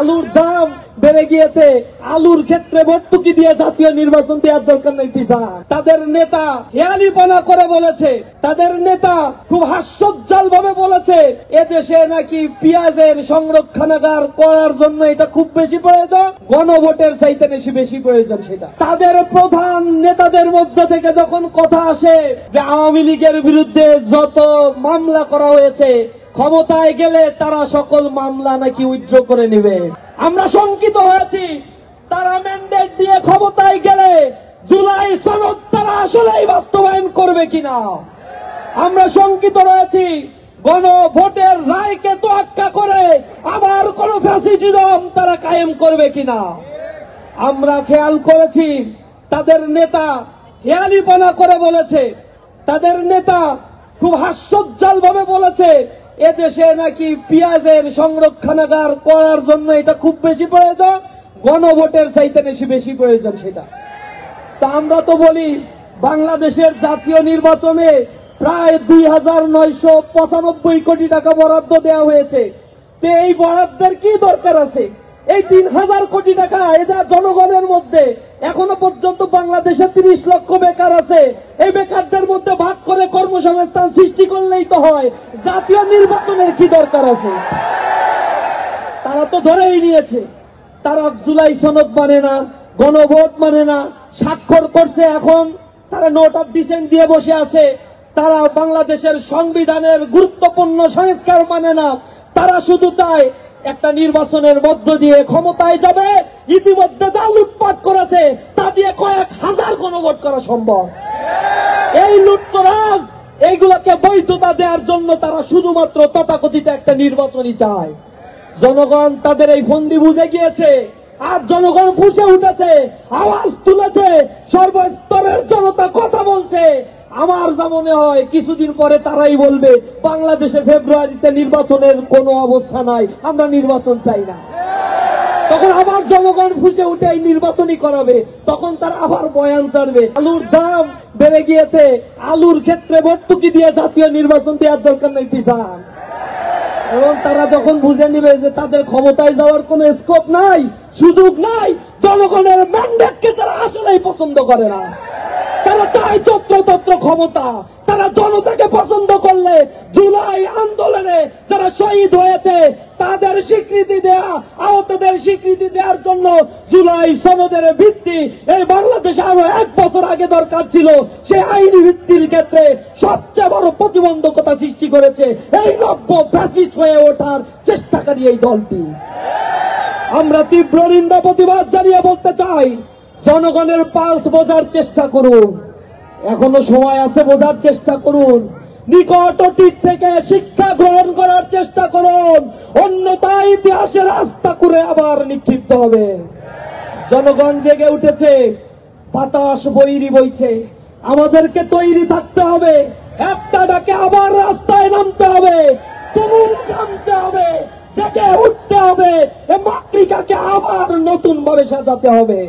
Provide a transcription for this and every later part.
আলুর দাম বেড়ে গিয়েছে, আলুর ক্ষেত্রে ভর্তুকি দিয়ে জাতীয় নির্বাচন দেওয়ার দরকার নেই পিছান। তাদের নেতা হেয়ালিপনা করে বলেছে, তাদের নেতা খুব হাস্যোজ্জ্বল ভাবে বলেছে এদেশে নাকি পেঁয়াজের সংরক্ষণাগার করার জন্য এটা খুব বেশি প্রয়োজন, গণভোটের চাইতে বেশি প্রয়োজন সেটা। তাদের প্রধান নেতাদের মধ্য থেকে যখন কথা আসে যে আওয়ামী লীগের বিরুদ্ধে যত মামলা করা হয়েছে ক্ষমতায় গেলে তারা সকল মামলা নাকি উইথড্র করে নেবে, আমরা শঙ্কিত হয়েছি তারা ম্যান্ডেট দিয়ে ক্ষমতায় গেলে জুলাই সনদ তারা আসলেই বাস্তবায়ন করবে কিনা। আমরা শঙ্কিত রয়েছি গণভোটের রায়কে তোয়াক্কা করে আবার কোন ফ্যাসিজম তারা কায়েম করবে কিনা। আমরা খেয়াল করেছি তাদের নেতা হেয়ালিপনা করে বলেছে, তাদের নেতা খুব হাস্যোজ্জ্বল ভাবে বলেছে এদেশে নাকি পেঁয়াজের সংরক্ষণাগার করার জন্য এটা খুব বেশি প্রয়োজন, গণভোটের চাইতে বেশি প্রয়োজন সেটা। তা আমরা তো বলি বাংলাদেশের জাতীয় নির্বাচনে প্রায় 2,995 কোটি টাকা বরাদ্দ দেওয়া হয়েছে, তো এই বরাদ্দের কি দরকার আছে? এই 3,000 কোটি টাকা এটা জনগণের মধ্যে এখনো পর্যন্ত বাংলাদেশে 30 লক্ষ বেকার আছে, এই বেকারদের মধ্যে ভাগ করে কর্মসংস্থান সৃষ্টি করলেই তো হয়, জাতীয় নির্বাচনের কি দরকার আছে? তারা তো ধরেই নিয়েছে তারা জুলাই সনদ মানে না, গণভোট মানে না, স্বাক্ষর করছে, এখন তারা নোট অফ ডিসেন্ট দিয়ে বসে আছে, তারা বাংলাদেশের সংবিধানের গুরুত্বপূর্ণ সংস্কার মানে না, তারা শুধু চায় একটা নির্বাচনের মধ্য দিয়ে ক্ষমতায় যাবে, ইতিমধ্যে যা লুটপাট করেছে তা দিয়ে কয়েক হাজার গণভোট করা সম্ভব। এই লুটতরাজ এইগুলোকে বৈধতা দেওয়ার জন্য তারা শুধুমাত্র তথাকথিত একটা নির্বাচনই চায়। জনগণ তাদের এই ফন্দি বুঝে গিয়েছে, আর জনগণ ফুঁসে উঠেছে, আওয়াজ তুলেছে, সর্বস্তরের জনতা কথা বলছে। আমার যা মনে হয় কিছুদিন পরে তারাই বলবে বাংলাদেশে ফেব্রুয়ারিতে নির্বাচনের কোনো অবস্থা নাই, আমরা নির্বাচন চাই না। তখন আবার জনগণ ফুঁসে উঠে এই নির্বাচনই করাবে, তখন তারা আবার বয়ান ছাড়বে আলুর দাম বেড়ে গিয়েছে, আলুর ক্ষেত্রে ভর্তুকি দিয়ে জাতীয় নির্বাচন দেওয়ার দরকার নেই পিছান। এবং তারা যখন বুঝে নিবে যে তাদের ক্ষমতায় যাওয়ার কোন স্কোপ নাই, সুযোগ নাই, জনগণের ম্যান্ডেটকে তারা আসলেই পছন্দ করে না, তারা চায় যত্রতত্র ক্ষমতা। তারা জনতাকে পছন্দ করলে জুলাই আন্দোলনে যারা শহীদ হয়েছে তাদের স্বীকৃতি দেয়া, আহতদের স্বীকৃতি দেওয়ার জন্য জুলাই সনদের ভিত্তি এই বাংলাদেশে আরো 1 বছর আগে দরকার ছিল। সে আইনি ভিত্তির ক্ষেত্রে সবচেয়ে বড় প্রতিবন্ধকতা সৃষ্টি করেছে এই নব্য ফ্যাসিস্ট হয়ে ওঠার চেষ্টাকারী এই দলটি। আমরা তীব্র নিন্দা প্রতিবাদ জানিয়ে বলতে চাই, জনগণের পালস বোঝার চেষ্টা করুন, এখনো সময় আছে, বোঝার চেষ্টা করুন, নিকট অতীত থেকে শিক্ষা গ্রহণ করার চেষ্টা করুন, অন্যথায় ইতিহাসের রাস্তা করে আবার নিক্ষিপ্ত হবে। জনগণ জেগে উঠেছে, বাতাস বৈরি বইছে, আমাদেরকে তৈরি থাকতে হবে, একটা ডাকে আবার রাস্তায় নামতে হবে, তুমুল নামতে হবে, জেগে উঠতে হবে, এ মাতৃকাকে আবার নতুন ভাবে সাজাতে হবে।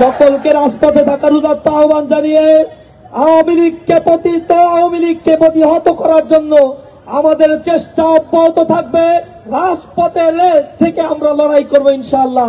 সকলকে রাজপথে থাকার উদাত্ত আহ্বান জানিয়ে আওয়ামী লীগকে প্রতিহত করার জন্য আমাদের চেষ্টা অব্যাহত থাকবে। রাজপথে থেকে আমরা লড়াই করবো ইনশাআল্লাহ।